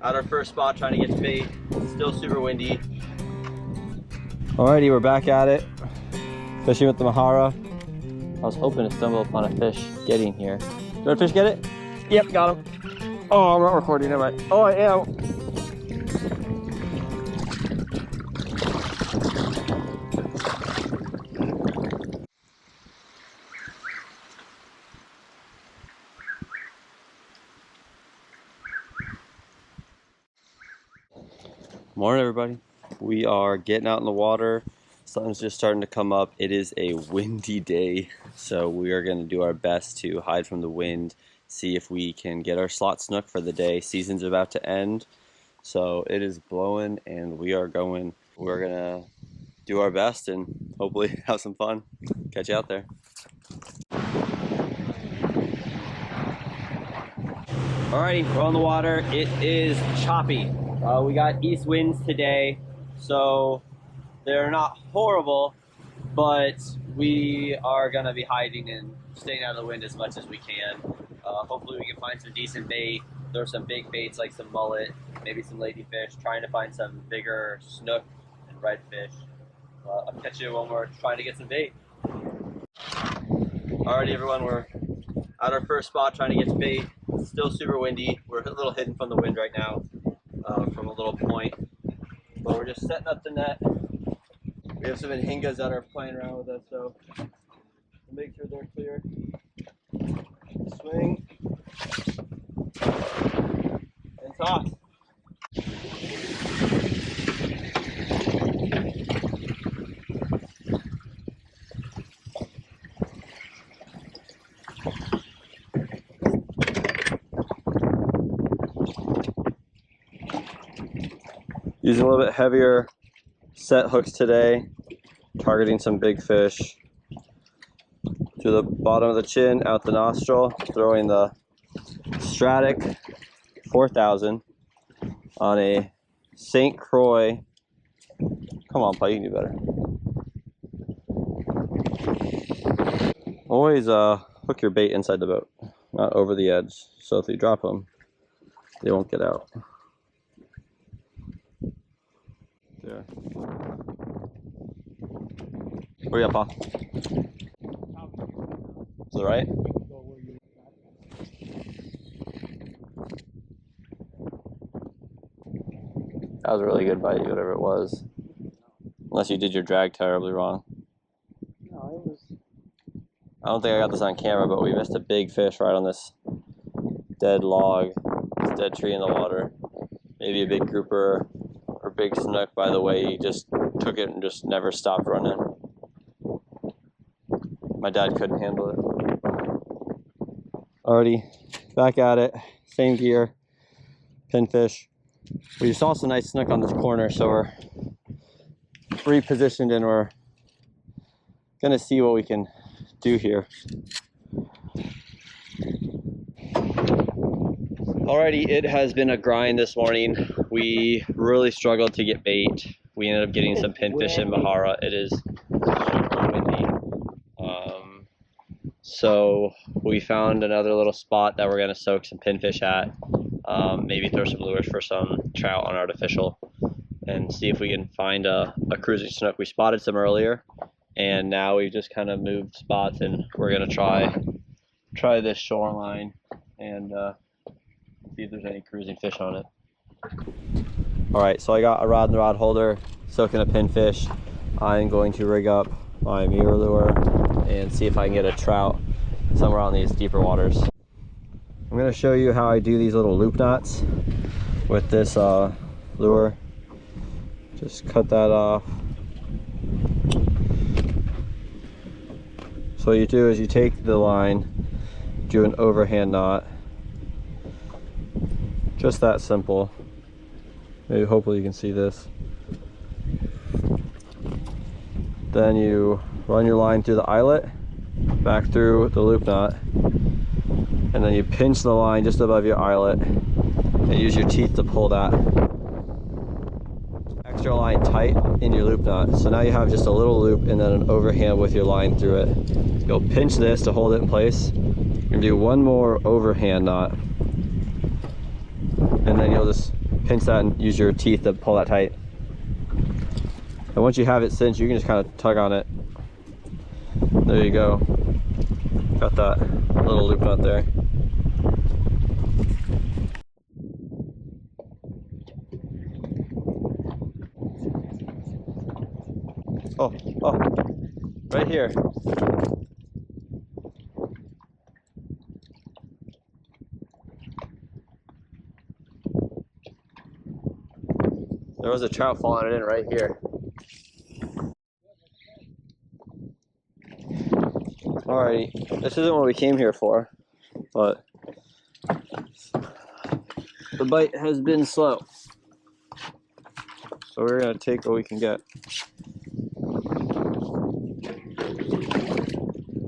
At our first spot trying to get to bait. Still super windy. Alrighty, we're back at it. Fishing with the Mahara. I was hoping to stumble upon a fish getting here. Did our fish get it? Yep, got him. Oh, I'm not recording, am I? Oh, I am. Morning, everybody. We are getting out in the water. Sun's just starting to come up. It is a windy day, so we are going to do our best to hide from the wind, see if we can get our slot snook for the day. Season's about to end, so it is blowing, and we are going. We're going to do our best and hopefully have some fun. Catch you out there. Alrighty, we're on the water. It is choppy. We got east winds today, so they're not horrible, but we are going to be hiding and staying out of the wind as much as we can. Hopefully we can find some decent bait. There's some big baits like some mullet, maybe some ladyfish, trying to find some bigger snook and redfish. I'll catch you when we're trying to get some bait. Alrighty, everyone, we're at our first spot trying to get to bait. It's still super windy. We're a little hidden from the wind right now. From a little point, but we're just setting up the net. We have some Inhingas that are playing around with us, so we'll make sure they're clear. Swing and toss. Using a little bit heavier set hooks today, targeting some big fish. To the bottom of the chin, out the nostril, throwing the Stratic 4000 on a St. Croix. Come on, Pike, you can do better. Always hook your bait inside the boat, not over the edge. So if you drop them, they won't get out. There. Where you at, Pa? Is it right? That was a really good bite, whatever it was. Unless you did your drag terribly wrong. No, it was. I don't think I got this on camera, but we missed a big fish right on this dead log, this dead tree in the water. Maybe a big grouper or big snook. By the way, he just took it and just never stopped running. My dad couldn't handle it. Already back at it, same gear, pinfish. We saw some nice snook on this corner, so we're repositioned and we're gonna see what we can do here. Alrighty, it has been a grind this morning. We really struggled to get bait. We ended up getting some pinfish in Mahara. It is super windy. So we found another little spot that we're gonna soak some pinfish at. Maybe throw some lures for some trout on artificial and see if we can find a cruising snook. We spotted some earlier, and now we've just kind of moved spots, and we're gonna try this shoreline and see if there's any cruising fish on it. Alright, so I got a rod and rod holder, soaking a pinfish. I'm going to rig up my Mirrolure and see if I can get a trout somewhere on these deeper waters. I'm going to show you how I do these little loop knots with this lure. Just cut that off. So what you do is you take the line, do an overhand knot. Just that simple. Maybe hopefully you can see this. Then you run your line through the eyelet, back through the loop knot, and then you pinch the line just above your eyelet and use your teeth to pull that extra line tight in your loop knot. So now you have just a little loop and then an overhand with your line through it. You'll pinch this to hold it in place and do one more overhand knot, and then you'll just pinch that and use your teeth to pull that tight. And once you have it cinched, you can just kind of tug on it. There you go. Got that little loop nut there. Oh, right here. There was a trout falling it in right here. Alrighty, this isn't what we came here for, but the bite has been slow. So we're gonna take what we can get.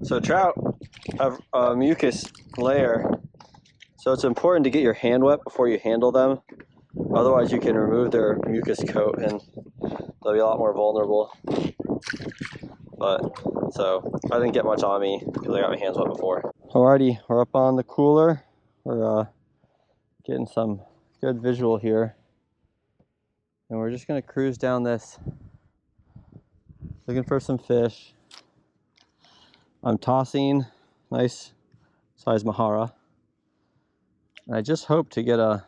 So trout have a mucus layer, so it's important to get your hand wet before you handle them. Otherwise you can remove their mucus coat and they'll be a lot more vulnerable. But, so I didn't get much on me because I got my hands wet before. Alrighty, we're up on the cooler. We're getting some good visual here. And we're just gonna cruise down this, looking for some fish. I'm tossing nice size Mahara. And I just hope to get a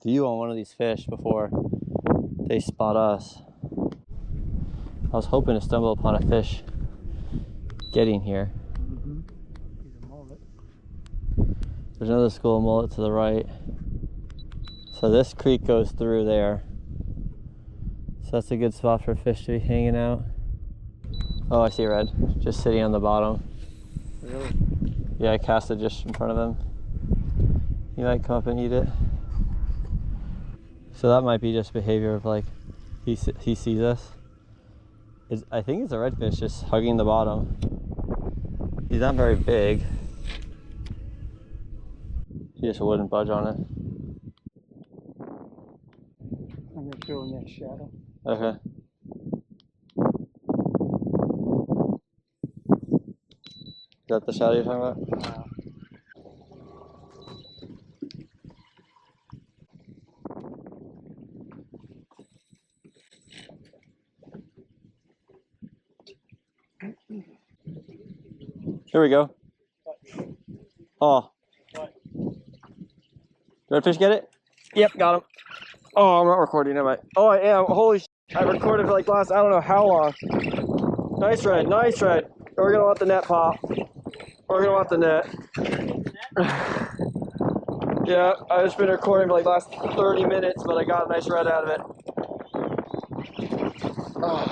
view on one of these fish before they spot us. I was hoping to stumble upon a fish getting here. There's another school of mullet to the right. So this creek goes through there. So that's a good spot for fish to be hanging out. Oh, I see red, just sitting on the bottom. Really? Yeah, I cast it just in front of him. He might come up and eat it. So that might be just behavior of like, he sees us. I think it's a redfish just hugging the bottom. He's not very big. He just wouldn't budge on it. I'm gonna throw in that shadow. Okay. Is that the shadow you're talking about? Here we go. Oh. Redfish get it? Yep, got him. Oh, I'm not recording, am I? Oh, I am. Holy sh! I recorded for like last, I don't know how long. Nice red, nice red. We're gonna want the net pop. We're gonna want the net. Yeah, I've just been recording for like last 30 minutes, but I got a nice red out of it. Oh.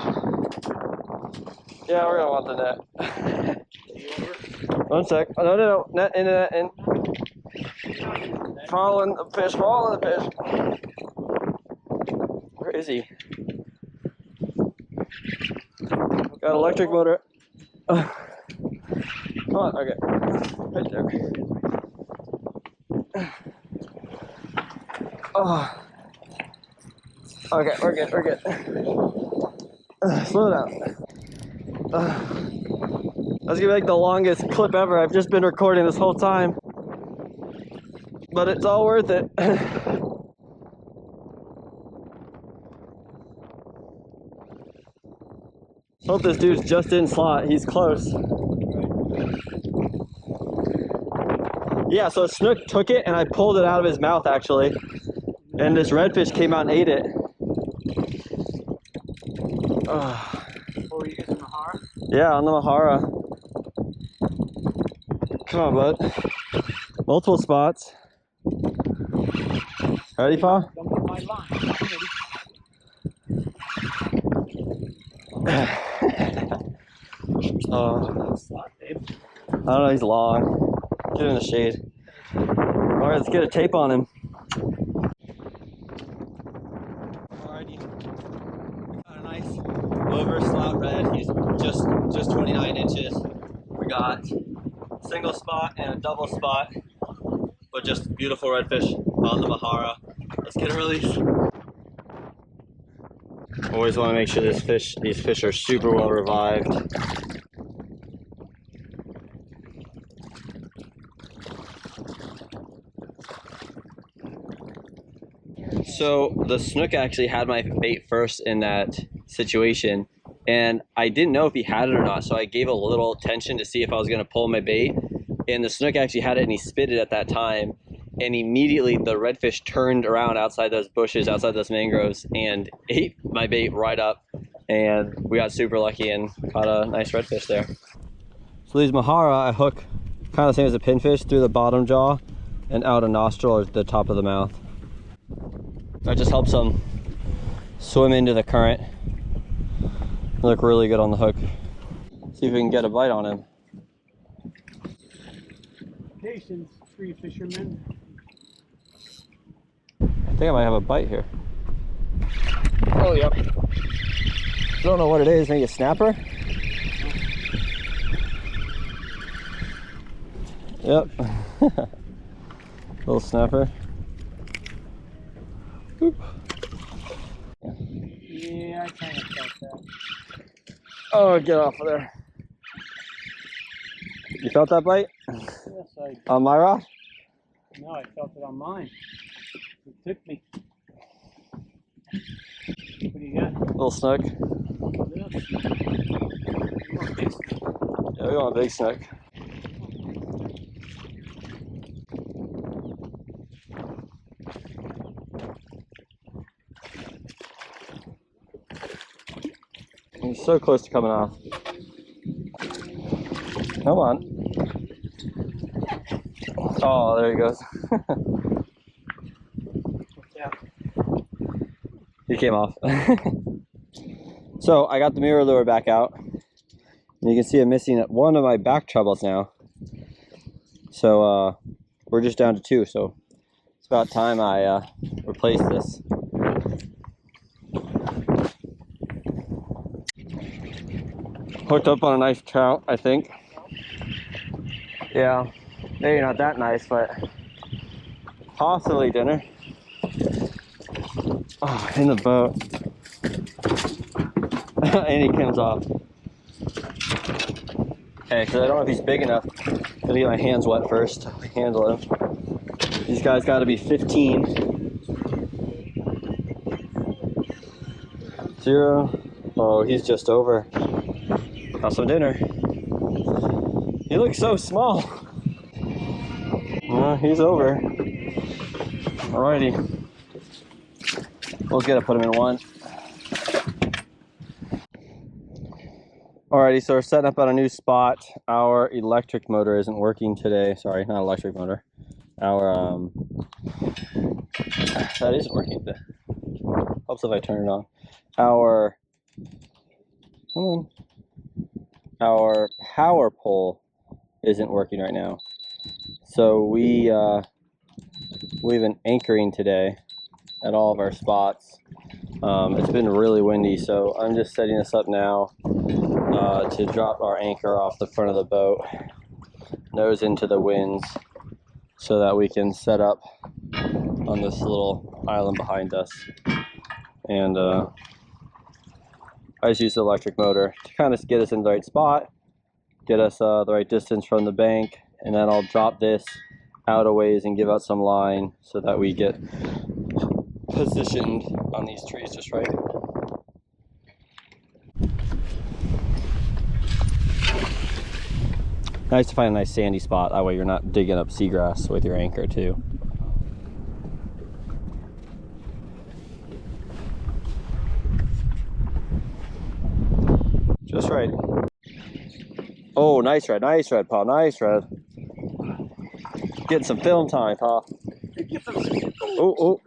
Yeah, we're gonna want the net. One sec. Oh, no. Net in, net in. Following the fish, following the fish. Where is he? Got electric motor. Come on, okay. Right there. Oh. Okay, we're good. Slow down. That's gonna be like the longest clip ever. I've just been recording this whole time. But it's all worth it. Hope this dude's just in slot. He's close. Yeah, so Snook took it and I pulled it out of his mouth actually. And this redfish came out and ate it. Oh, were you using Mahara? Yeah, on the Mahara. Come on, bud. Multiple spots. Ready, Pa? Don't get my line. I don't know, he's long. Get in the shade. Alright, let's get a tape on him. Alrighty. We got a nice over slot red. He's just 29 inches. We got a single spot and a double spot, but just beautiful redfish on the Mahara. Let's get a release. Always want to make sure these fish are super well revived. So the snook actually had my bait first in that situation, and I didn't know if he had it or not, so I gave a little tension to see if I was going to pull my bait, and the snook actually had it and he spit it at that time, and immediately the redfish turned around outside those bushes, outside those mangroves, and ate my bait right up, and we got super lucky and caught a nice redfish there. So these mahara I hook kind of the same as a pinfish, through the bottom jaw and out a nostril or the top of the mouth. That just helps them swim into the current. They look really good on the hook. See if we can get a bite on him. Patience, tree fisherman. I think I might have a bite here. Oh, yep. Don't know what it is, maybe a snapper? Yep. Little snapper. Oop. Yeah, I kind of felt that. Oh, get off of there. You felt that bite? Yes, On my rod? No, I felt it on mine. It took me. What do you got? Little snook. Yeah, we want a big snook. He's so close to coming off. Come on. Oh, there he goes. He came off. So I got the Mirrolure back out. And you can see I'm missing one of my back trebles now. So we're just down to 2. So it's about time I replace this. Hooked up on a nice trout, I think. Yeah, maybe not that nice, but possibly dinner. Oh, in the boat. And he comes off. Okay, because I don't know if he's big enough. I'm gonna get my hands wet first to handle him. These guys got to be 15. 0. Oh, he's just over. Got some dinner. He looks so small. He's over. Alrighty. We'll get to put him in 1. Alrighty, so we're setting up at a new spot. Our electric motor isn't working today. Sorry, not electric motor. Our that isn't working. Helps if I turn it on. Our our power pole isn't working right now. So we've been anchoring today at all of our spots. It's been really windy, so I'm just setting this up now to drop our anchor off the front of the boat, nose into the winds, so that we can set up on this little island behind us. And I just use the electric motor to kind of get us in the right spot, get us the right distance from the bank, and then I'll drop this out a ways and give out some line so that we get positioned on these trees just right. Nice to find a nice sandy spot, that way you're not digging up seagrass with your anchor too. Just right. Oh, nice red, Paul, nice red. Getting some film time, Paul. Oh.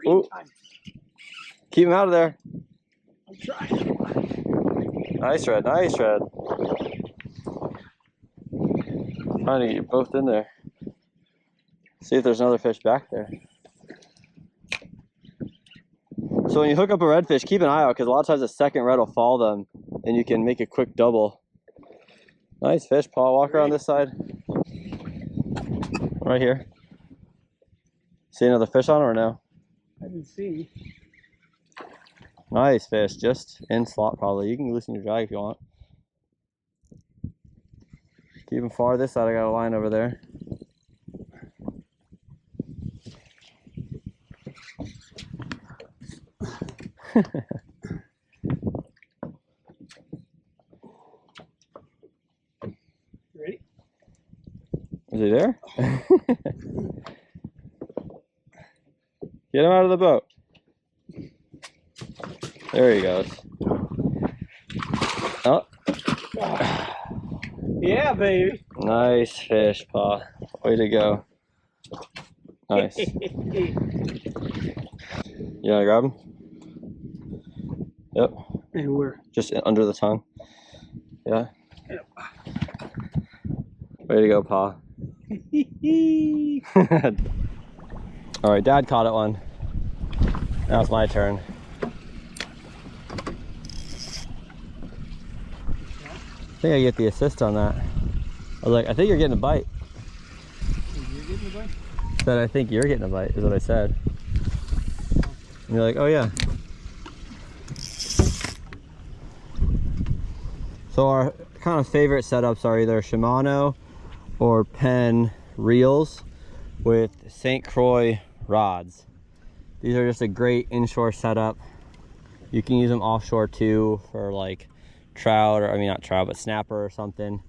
Keep him out of there. I'm trying. Nice red. Trying to get you both in there. See if there's another fish back there. So when you hook up a redfish, keep an eye out, because a lot of times the second red will follow them and you can make a quick double. Nice fish, Paul. Walk around this side. Right here. See another fish on it or no? I didn't see. Nice fish, just in slot probably. You can loosen your drag if you want. Keep him far this side. I got a line over there. Ready? Is he there? Get him out of the boat. There he goes. Oh. Yeah, baby. Nice fish, Pa. Way to go. Nice. You wanna grab him? Yep. And we're Just under the tongue. Yeah. Way to go, Pa. All right, Dad caught it one. Now it's my turn. I think I get the assist on that. I was like, I think you're getting a bite. You're getting a bite? Said, I think you're getting a bite, is what I said. And you're like, oh yeah. So our kind of favorite setups are either Shimano or Penn reels with St. Croix rods. These are just a great inshore setup. You can use them offshore too for like trout, or I mean not trout, but snapper or something.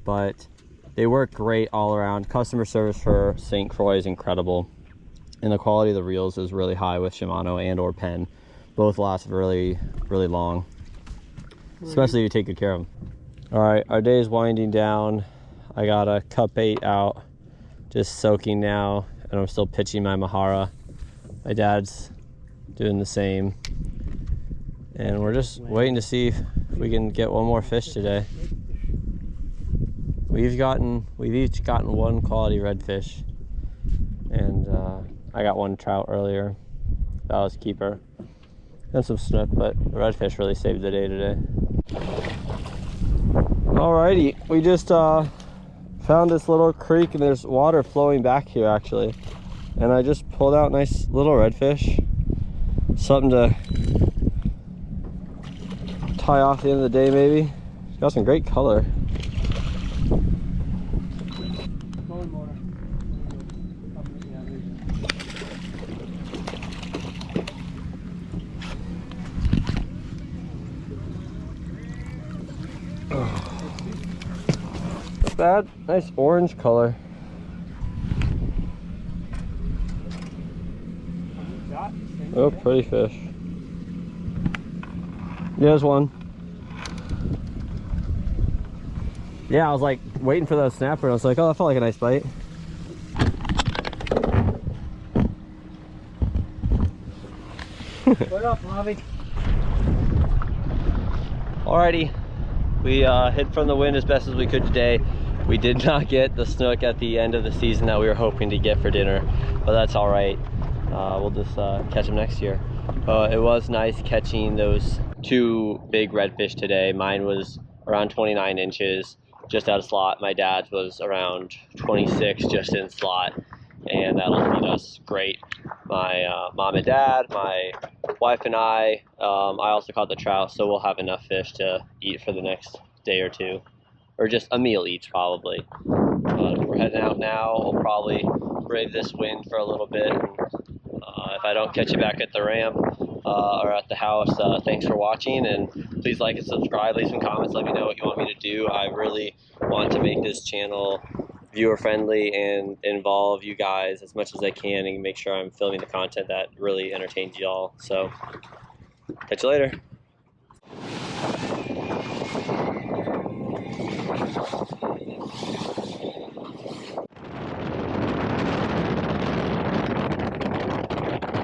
But they work great all around. Customer service for St. Croix is incredible, and the quality of the reels is really high with Shimano and or Penn. Both last really long, especially if you take good care of them. All right, our day is winding down. I got a cup 8 out, just soaking now, and I'm still pitching my Mahara. My dad's doing the same, and we're just waiting to see if we can get one more fish today. We've each gotten one quality redfish, and I got one trout earlier. That was keeper, and some snook, but the redfish really saved the day today. Alrighty, we just found this little creek, and there's water flowing back here actually, and I just pulled out nice little redfish, something to tie off the end of the day maybe. It's got some great color. Not bad, nice orange color. Oh, pretty fish. There's one. Yeah, I was like waiting for that snapper, and I was like, oh, that felt like a nice bite. What up, Bobby? Alrighty, we hid from the wind as best as we could today. We did not get the snook at the end of the season that we were hoping to get for dinner, but that's all right. We'll just catch them next year. It was nice catching those 2 big redfish today. Mine was around 29 inches, just out of slot. My dad's was around 26, just in slot, and that'll feed us great. My mom and dad, my wife and I also caught the trout, so we'll have enough fish to eat for the next day or 2, or just a meal each probably. We're heading out now. We'll probably brave this wind for a little bit. If I don't catch you back at the ramp or at the house, thanks for watching, and please like and subscribe, leave some comments, let me know what you want me to do. I really want to make this channel viewer friendly and involve you guys as much as I can, and make sure I'm filming the content that really entertains y'all. So catch you later.